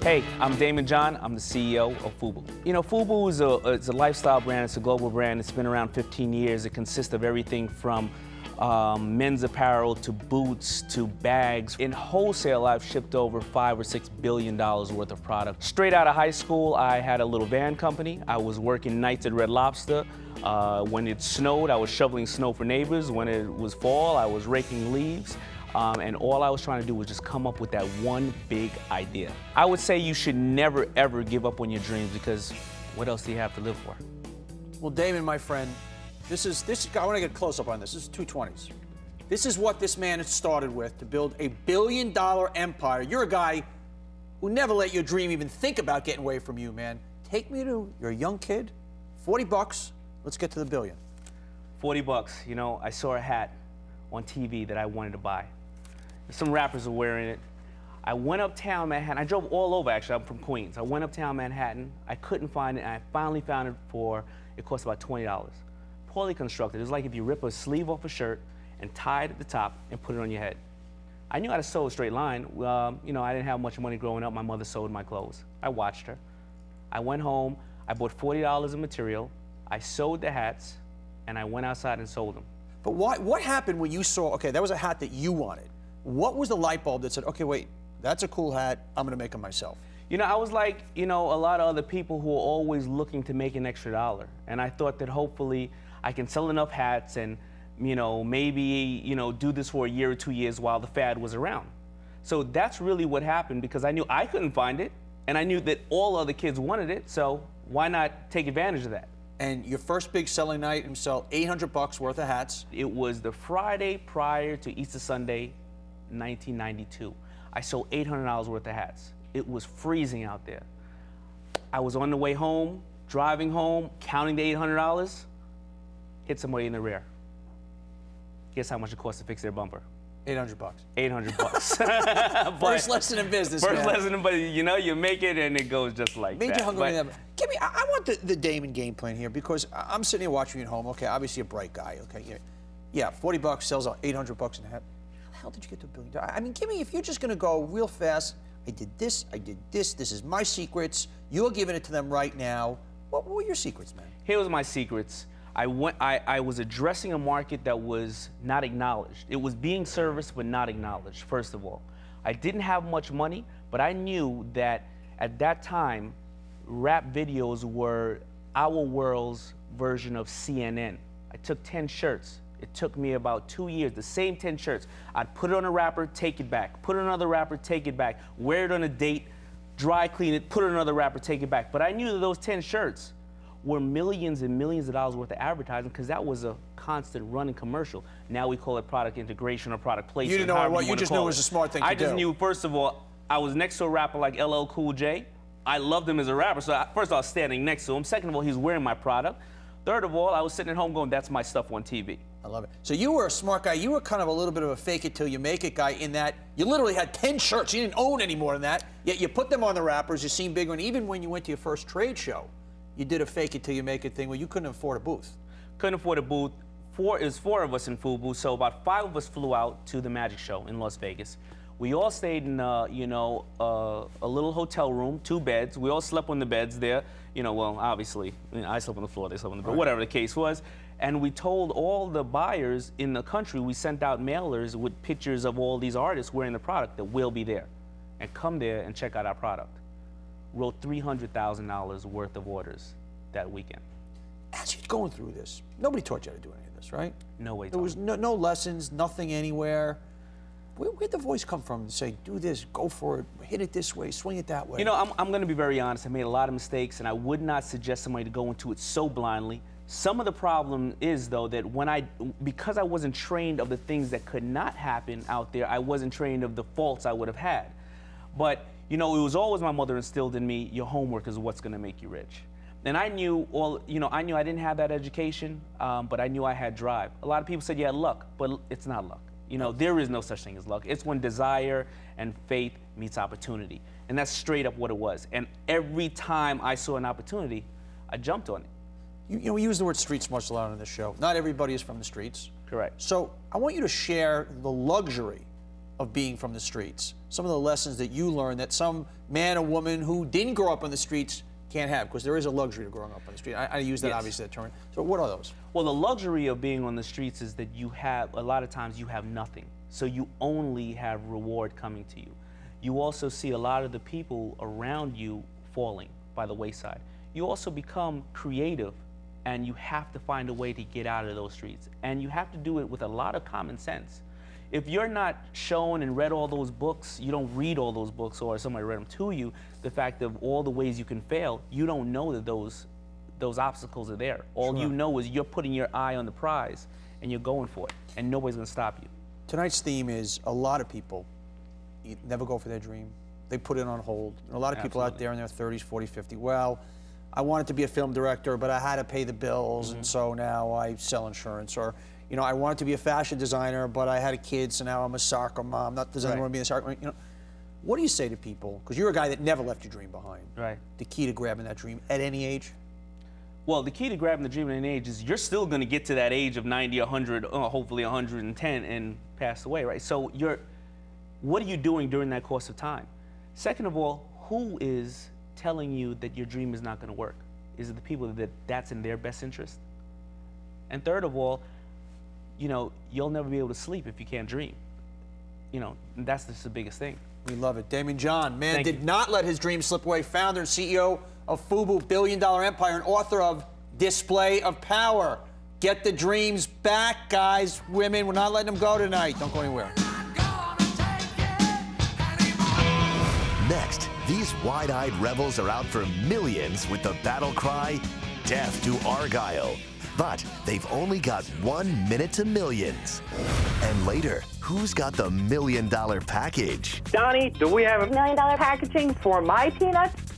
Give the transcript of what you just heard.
Hey, I'm Daymond John. I'm the CEO of FUBU. You know, FUBU is a lifestyle brand. It's a global brand. It's been around 15 years. It consists of everything from men's apparel to boots to bags. In wholesale, I've shipped over $5 or $6 billion worth of product. Straight out of high school, I had a little van company. I was working nights at Red Lobster. When it snowed, I was shoveling snow for neighbors. When it was fall, I was raking leaves. And all I was trying to do was just come up with that one big idea. I would say you should never, ever give up on your dreams, because what else do you have to live for? Well, Daymond, my friend, I want to get close up on this. This is 220s. This is what this man has started with to build a billion-dollar empire. You're a guy who never let your dream even think about getting away from you, man. Take me to, you're a young kid, 40 bucks. Let's get to the billion. 40 bucks. You know, I saw a hat on TV that I wanted to buy. Some rappers were wearing it. I went uptown Manhattan. I drove all over, actually. I'm from Queens. I went uptown Manhattan. I couldn't find it, and I finally found it it cost about $20. Poorly constructed. It was like if you rip a sleeve off a shirt and tie it at the top and put it on your head. I knew how to sew a straight line. You know, I didn't have much money growing up. My mother sewed my clothes. I watched her. I went home. I bought $40 of material. I sewed the hats, and I went outside and sold them. But what happened when you saw, okay, that was a hat that you wanted. What was the light bulb that said, okay, wait, that's a cool hat, I'm gonna make them myself? You know, I was like, you know, a lot of other people who are always looking to make an extra dollar. And I thought that hopefully I can sell enough hats and, you know, maybe, you know, do this for a year or 2 years while the fad was around. So that's really what happened, because I knew I couldn't find it, and I knew that all other kids wanted it, so why not take advantage of that? And your first big selling night, you sell 800 bucks worth of hats. It was the Friday prior to Easter Sunday, 1992. I sold $800 worth of hats. It was freezing out there. I was on the way home, driving home, counting the $800, hit somebody in the rear. Guess how much it cost to fix their bumper? 800 bucks. 800 bucks. First lesson in business, First lesson, but you know, you make it and it goes just like Made that. you hungry. Give me, I want the Daymond game plan here, because I'm sitting here watching you at home. Okay, obviously a bright guy, okay? Yeah, 40 bucks, sells 800 bucks in a hat. How the hell did you get to $1 billion? I mean, give me, if you're just gonna go real fast, I did this, this is my secrets, you're giving it to them right now. What were your secrets, man? Here was my secrets. I was addressing a market that was not acknowledged. It was being serviced but not acknowledged, first of all. I didn't have much money, but I knew that at that time, rap videos were our world's version of CNN. I took 10 shirts. It took me about 2 years, the same 10 shirts. I'd put it on a rapper, take it back. Put it on another rapper, take it back. Wear it on a date, dry clean it, put it on another rapper, take it back. But I knew that those 10 shirts were millions and millions of dollars worth of advertising, because that was a constant running commercial. Now we call it product integration or product placement. You didn't know what, you just knew it was a smart thing to do. I just knew, first of all, I was next to a rapper like LL Cool J. I loved him as a rapper, so first of all, I was standing next to him. Second of all, he was wearing my product. Third of all, I was sitting at home going, that's my stuff on TV. I love it. So you were a smart guy. You were kind of a little bit of a fake it till you make it guy, in that you literally had 10 shirts. You didn't own any more than that, yet you put them on the rappers. You seemed bigger, and even when you went to your first trade show, you did a fake it till you make it thing where you couldn't afford a booth. Couldn't afford a booth. It was 4 of us in FUBU, so about 5 of us flew out to the Magic Show in Las Vegas. We all stayed in, you know, a little hotel room, 2 beds. We all slept on the beds there. You know, well, obviously, I slept on the floor, they slept on the bed, whatever the case was. And we told all the buyers in the country, we sent out mailers with pictures of all these artists wearing the product, that will be there. And come there and check out our product. Wrote $300,000 worth of orders that weekend. As you're going through this, nobody taught you how to do any of this, right? No way. There was no lessons, nothing anywhere. Where'd the voice come from to say, do this, go for it, hit it this way, swing it that way? You know, I'm going to be very honest. I made a lot of mistakes, and I would not suggest somebody to go into it so blindly. Some of the problem is, though, that because I wasn't trained of the things that could not happen out there, I wasn't trained of the faults I would have had. But, you know, it was always my mother instilled in me, your homework is what's going to make you rich. And I knew I knew I didn't have that education, but I knew I had drive. A lot of people said you had luck, but it's not luck. You know, there is no such thing as luck. It's when desire and faith meets opportunity. And that's straight up what it was. And every time I saw an opportunity, I jumped on it. You know, we use the word street smarts a lot on this show. Not everybody is from the streets. Correct. So I want you to share the luxury of being from the streets? Some of the lessons that you learned that some man or woman who didn't grow up on the streets can't have, because there is a luxury to growing up on the street. I use that, Yes. obviously, that term. So what are those? Well, the luxury of being on the streets is that a lot of times you have nothing. So you only have reward coming to you. You also see a lot of the people around you falling by the wayside. You also become creative, and you have to find a way to get out of those streets. And you have to do it with a lot of common sense. If you're not shown and read all those books, you don't read all those books, or somebody read them to you, the fact of all the ways you can fail, you don't know that those obstacles are there. All you know is you're putting your eye on the prize, and you're going for it, and nobody's gonna stop you. Tonight's theme is a lot of people never go for their dream. They put it on hold. And a lot of people out there in their 30s, 40s, 50s, well, I wanted to be a film director, but I had to pay the bills, and so now I sell insurance. Or, you know, I wanted to be a fashion designer, but I had a kid, so now I'm a soccer mom. Does anyone want to be a soccer mom? You know, what do you say to people? Because you're a guy that never left your dream behind. Right. The key to grabbing that dream at any age? Well, the key to grabbing the dream at an age is you're still going to get to that age of 90, 100, hopefully 110, and pass away, right? So what are you doing during that course of time? Second of all, who is telling you that your dream is not going to work? Is it the people that's in their best interest? And third of all, you know, you'll never be able to sleep if you can't dream. You know, that's just the biggest thing. We love it. Daymond John, man, Thank did you. not let his dream slip away. Founder and CEO of FUBU, billion-dollar empire, and author of Display of Power. Get the dreams back, guys, women. We're not letting them go tonight. Don't go anywhere. Next, these wide-eyed rebels are out for millions with the battle cry, "Death to Argyle." But they've only got 1 minute to millions. And later, who's got the $1 million package? Donnie, do we have $1 million packaging for my peanuts?